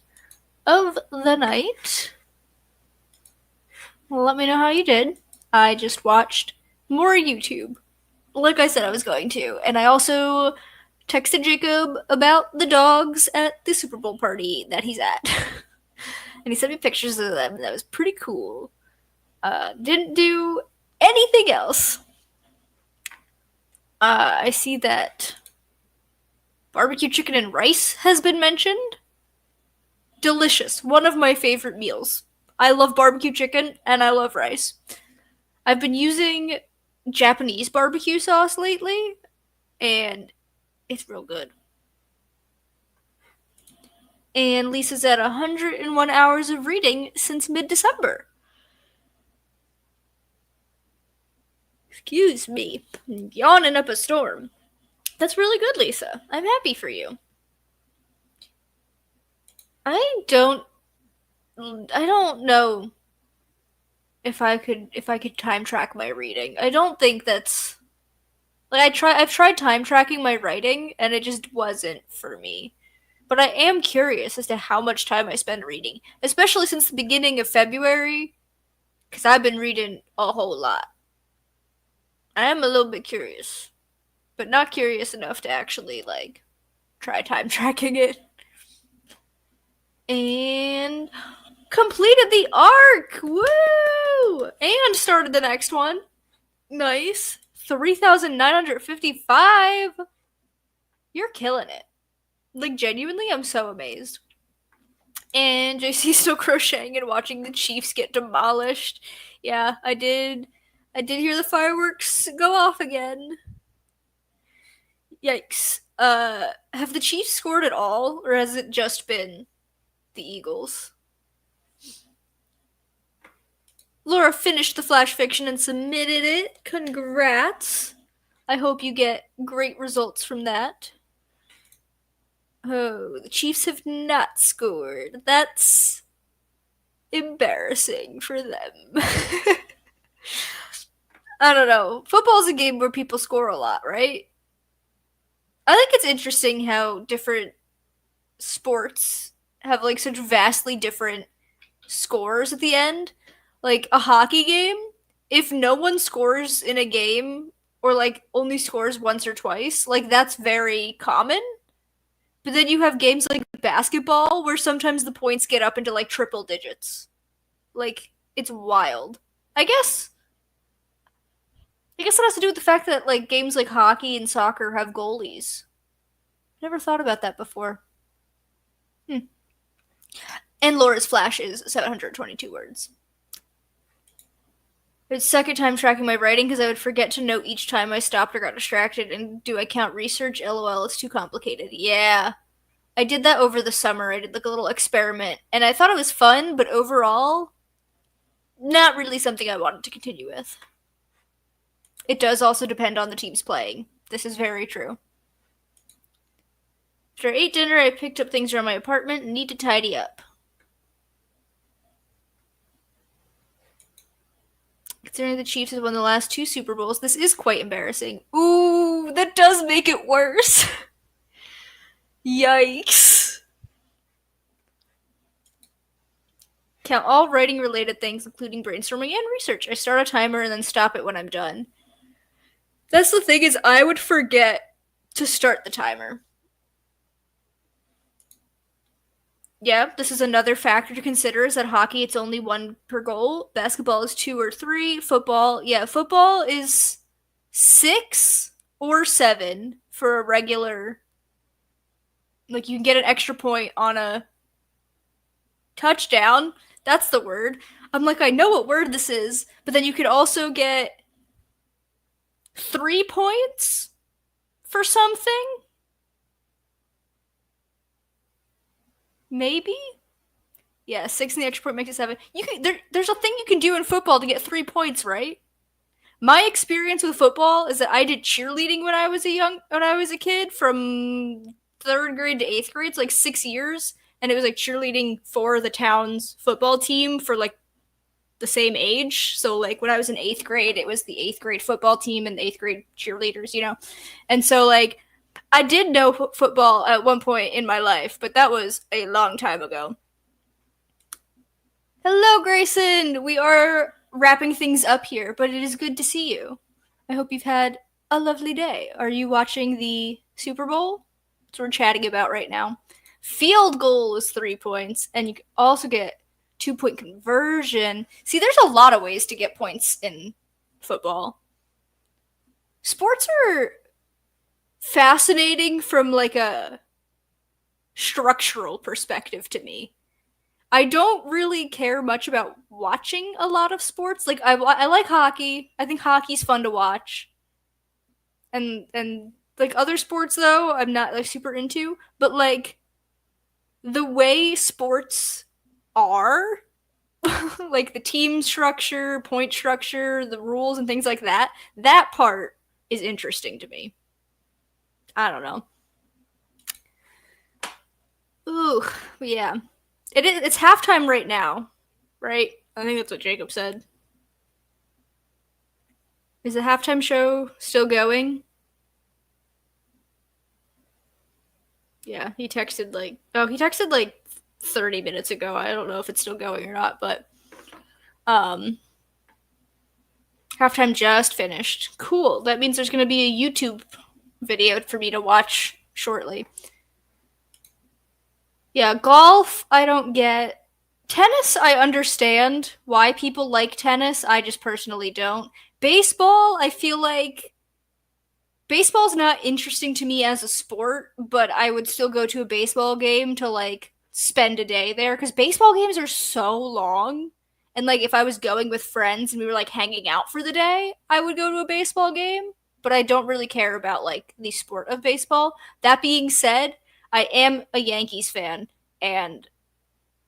A: of the night. Well, let me know how you did. I just watched more YouTube, like I said I was going to, and I also texted Jacob about the dogs at the Super Bowl party that he's at. And he sent me pictures of them, and that was pretty cool. Didn't do anything else. I see that barbecue chicken and rice has been mentioned. Delicious. One of my favorite meals. I love barbecue chicken and I love rice. I've been using Japanese barbecue sauce lately, and it's real good. And Lisa's at 101 hours of reading since mid-December. Excuse me. I'm yawning up a storm. That's really good, Lisa. I'm happy for you. I don't know if I could time track my reading. I don't think that's like I've tried time tracking my writing and it just wasn't for me. But I am curious as to how much time I spend reading, especially since the beginning of February, cuz I've been reading a whole lot. I am a little bit curious, but not curious enough to actually like try time tracking it. And completed the arc! Woo! And started the next one. Nice. 3,955. You're killing it. Like, genuinely, I'm so amazed. And JC's still crocheting and watching the Chiefs get demolished. Yeah, I did hear the fireworks go off again. Yikes. Have the Chiefs scored at all, or has it just been the Eagles? Laura finished the flash fiction and submitted it. Congrats. I hope you get great results from that. Oh, the Chiefs have not scored. That's embarrassing for them. I don't know. Football's a game where people score a lot, right? I think it's interesting how different sports have like such vastly different scores at the end. Like a hockey game, if no one scores in a game or like only scores once or twice, like that's very common. But then you have games like basketball where sometimes the points get up into like triple digits. Like it's wild. I guess it has to do with the fact that like games like hockey and soccer have goalies. Never thought about that before. And Laura's flash is 722 words. It's second time tracking my writing because I would forget to note each time I stopped or got distracted. And do I count research? LOL, it's too complicated. Yeah. I did that over the summer. I did like a little experiment. And I thought it was fun, but overall, not really something I wanted to continue with. It does also depend on the teams playing. This is very true. After I ate dinner, I picked up things around my apartment and need to tidy up. Considering the Chiefs have won the last 2 Super Bowls, this is quite embarrassing. Ooh, that does make it worse. Yikes. Count all writing related things, including brainstorming and research. I start a timer and then stop it when I'm done. That's the thing, is I would forget to start the timer. Yeah, this is another factor to consider, is that hockey, it's only 1 per goal. Basketball is 2 or 3. Football is 6 or 7 for a regular. Like, you can get an extra point on a touchdown. That's the word. I'm like, I know what word this is, but then you could also get 3 points for something. Maybe? Yeah, 6 in the extra point makes it 7. There's a thing you can do in football to get 3 points, right? My experience with football is that I did cheerleading when I was a kid, from 3rd grade to 8th grade. It's like 6 years, and it was like cheerleading for the town's football team for like the same age. So like when I was in 8th grade, it was the 8th grade football team and the 8th grade cheerleaders, you know. And so like I did know football at one point in my life, but that was a long time ago. Hello, Grayson! We are wrapping things up here, but it is good to see you. I hope you've had a lovely day. Are you watching the Super Bowl? That's what we're chatting about right now. Field goal is 3 points, and you can also get 2-point conversion. See, there's a lot of ways to get points in football. Sports are fascinating from like a structural perspective to me. I don't really care much about watching a lot of sports. Like I like hockey. I think hockey's fun to watch. And like other sports though, I'm not like super into, but like the way sports are, like the team structure, point structure, the rules and things like that, that part is interesting to me. I don't know. Ooh, yeah. It's halftime right now, right? I think that's what Jacob said. Is the halftime show still going? Yeah, he texted like 30 minutes ago. I don't know if it's still going or not, but um halftime just finished. Cool. That means there's going to be a YouTube video for me to watch shortly. Yeah, golf I don't get. Tennis I understand why people like tennis. I just personally don't. Baseball, I feel like baseball's not interesting to me as a sport, but I would still go to a baseball game to like spend a day there because baseball games are so long. And like if I was going with friends and we were like hanging out for the day, I would go to a baseball game. But I don't really care about like the sport of baseball. That being said, I am a Yankees fan and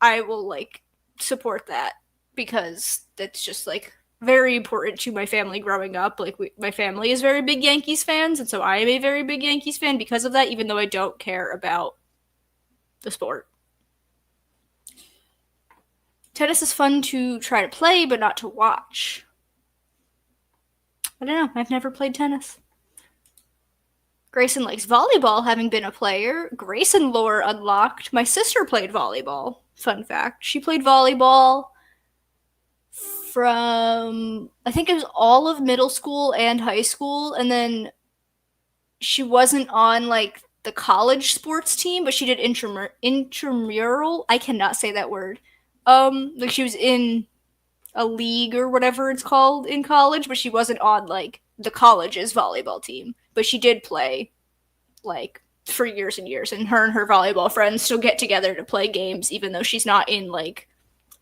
A: I will like support that because that's just like very important to my family growing up. Like my family is very big Yankees fans, and so I am a very big Yankees fan because of that. Even though I don't care about the sport, tennis is fun to try to play, but not to watch. I don't know. I've never played tennis. Grayson likes volleyball, having been a player. Grayson lore unlocked. My sister played volleyball. Fun fact. She played volleyball from I think it was all of middle school and high school, and then she wasn't on like the college sports team, but she did intramural. I cannot say that word. Like she was in a league or whatever it's called in college, but she wasn't on like the college's volleyball team. But she did play like for years and years, and her volleyball friends still get together to play games, even though she's not in like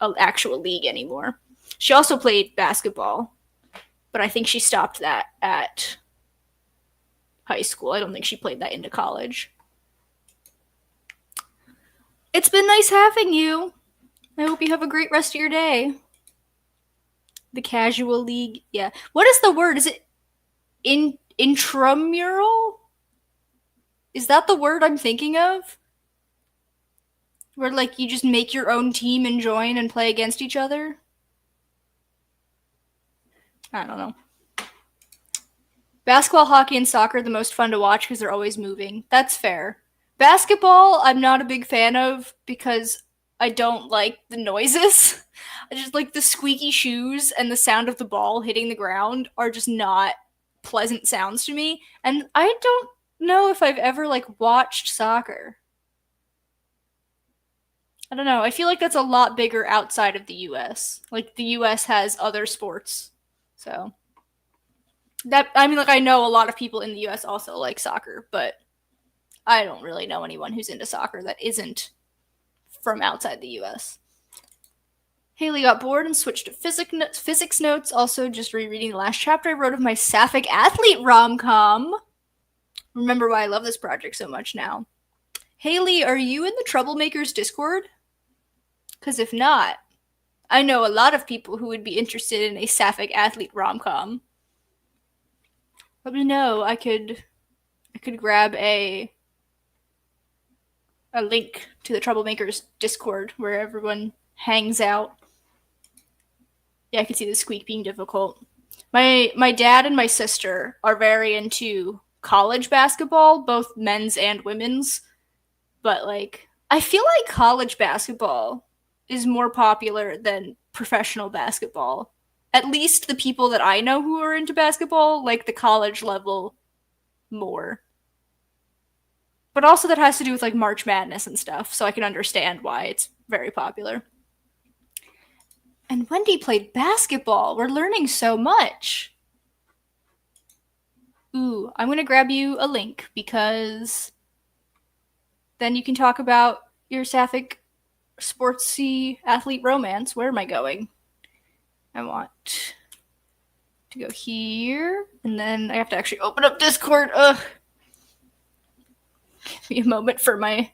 A: an actual league anymore. She also played basketball, but I think she stopped that at high school. I don't think she played that into college. It's been nice having you. I hope you have a great rest of your day. The casual league, yeah. What is the word? Is it intramural? Is that the word I'm thinking of? Where like you just make your own team and join and play against each other? I don't know. Basketball, hockey, and soccer are the most fun to watch because they're always moving. That's fair. Basketball, I'm not a big fan of because I don't like the noises. I just like the squeaky shoes and the sound of the ball hitting the ground are just not pleasant sounds to me. And I don't know if I've ever like watched soccer. I don't know. I feel like that's a lot bigger outside of the US. Like the US has other sports. So that I mean like I know a lot of people in the US also like soccer, but I don't really know anyone who's into soccer that isn't from outside the US. Haley got bored and switched to physics notes. Also, just rereading the last chapter I wrote of my sapphic athlete rom-com. Remember why I love this project so much now. Haley, are you in the Troublemakers Discord? Because if not, I know a lot of people who would be interested in a sapphic athlete rom-com. Let me know. I could grab a link to the Troublemakers Discord where everyone hangs out. Yeah, I can see the squeak being difficult. My dad and my sister are very into college basketball, both men's and women's. But like, I feel like college basketball is more popular than professional basketball. At least the people that I know who are into basketball like the college level more. But also that has to do with like March Madness and stuff, so I can understand why it's very popular. And Wendy played basketball. We're learning so much. Ooh, I'm gonna grab you a link because then you can talk about your sapphic sportsy athlete romance. Where am I going? I want to go here, and then I have to actually open up Discord. Ugh. Give me a moment for my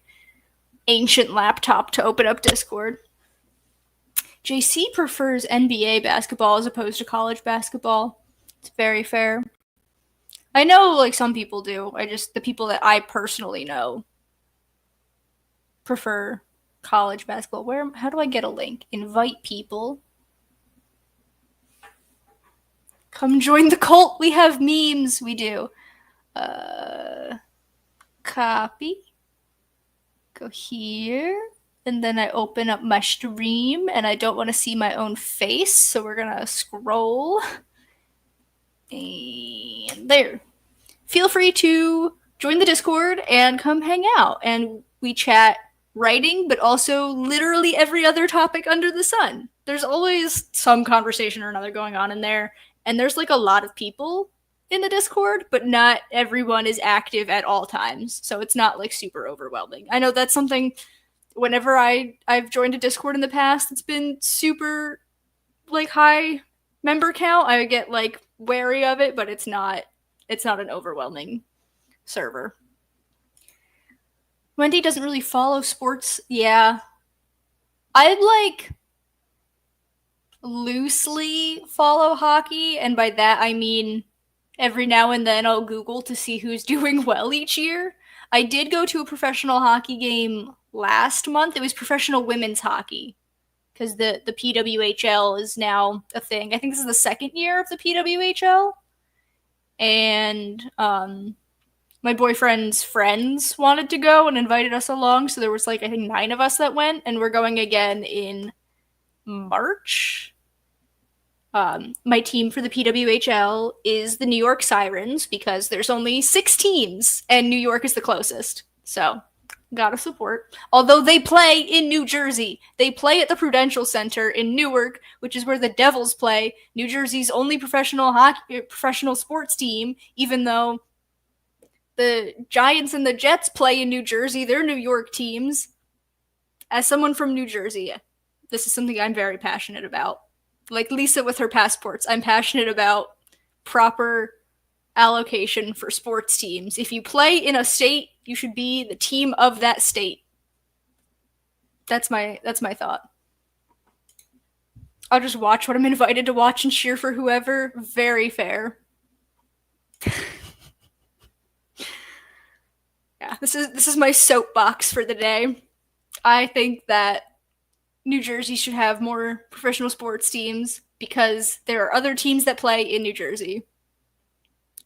A: ancient laptop to open up Discord. JC prefers NBA basketball as opposed to college basketball. It's very fair. I know like some people do. The people that I personally know prefer college basketball. How do I get a link? Invite people. Come join the cult. We have memes. We do. Copy. Go here. And then I open up my stream, and I don't want to see my own face, so we're gonna scroll. And there. Feel free to join the Discord and come hang out. And we chat writing, but also literally every other topic under the sun. There's always some conversation or another going on in there. And there's like a lot of people in the Discord, but not everyone is active at all times. So it's not like super overwhelming. I know that's something whenever I've joined a Discord in the past, it's been super like high member count. I get like wary of it, but it's not an overwhelming server. Wendy doesn't really follow sports. Yeah. I'd like loosely follow hockey, and by that I mean every now and then I'll Google to see who's doing well each year. I did go to a professional hockey game last month. It was professional women's hockey because the PWHL is now a thing. I think this is the second year of the PWHL. And my boyfriend's friends wanted to go and invited us along, so there was like I think 9 of us that went, and we're going again in March. My team for the PWHL is the New York Sirens because there's only 6 teams and New York is the closest. So, gotta support. Although they play in New Jersey. They play at the Prudential Center in Newark, which is where the Devils play. New Jersey's only professional sports team, even though the Giants and the Jets play in New Jersey. They're New York teams. As someone from New Jersey, this is something I'm very passionate about. Like Lisa with her passports, I'm passionate about proper allocation for sports teams. If you play in a state, you should be the team of that state. That's my thought. I'll just watch what I'm invited to watch and cheer for whoever. Very fair. Yeah, this is my soapbox for the day. I think that New Jersey should have more professional sports teams because there are other teams that play in New Jersey.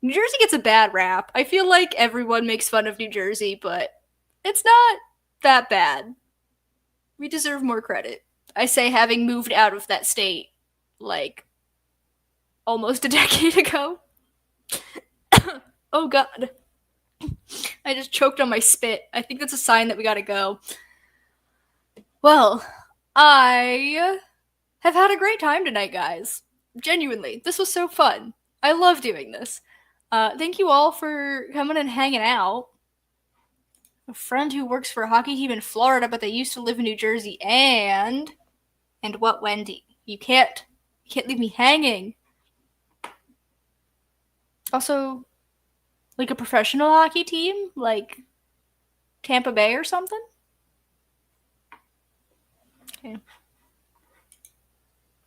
A: New Jersey gets a bad rap. I feel like everyone makes fun of New Jersey, but it's not that bad. We deserve more credit. I say having moved out of that state like almost a decade ago. Oh god. I just choked on my spit. I think that's a sign that we gotta go. Well, I have had a great time tonight, guys. Genuinely. This was so fun. I love doing this. Thank you all for coming and hanging out. A friend who works for a hockey team in Florida, but they used to live in New Jersey. And what, Wendy? You can't leave me hanging. Also, like a professional hockey team? Like Tampa Bay or something? Okay.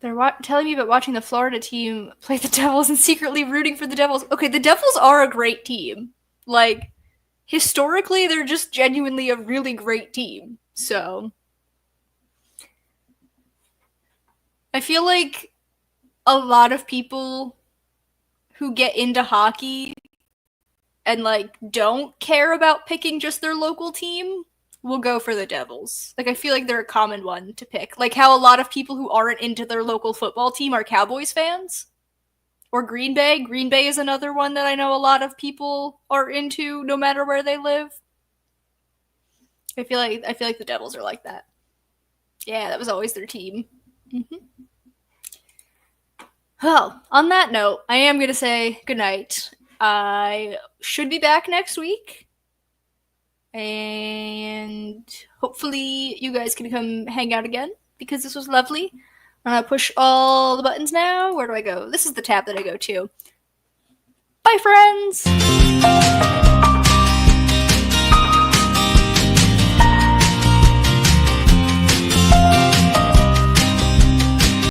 A: They're telling me about watching the Florida team play the Devils and secretly rooting for the Devils. Okay, the Devils are a great team. Like, historically, they're just genuinely a really great team. So, I feel like a lot of people who get into hockey and like don't care about picking just their local team will go for the Devils. Like I feel like they're a common one to pick. Like how a lot of people who aren't into their local football team are Cowboys fans. Or Green Bay. Green Bay is another one that I know a lot of people are into no matter where they live. I feel like the Devils are like that. Yeah, that was always their team. Mm-hmm. Well, on that note, I am going to say goodnight. I should be back next week. And hopefully you guys can come hang out again because this was lovely. I'm going to push all the buttons now. Where do I go? This is the tab that I go to. Bye, friends!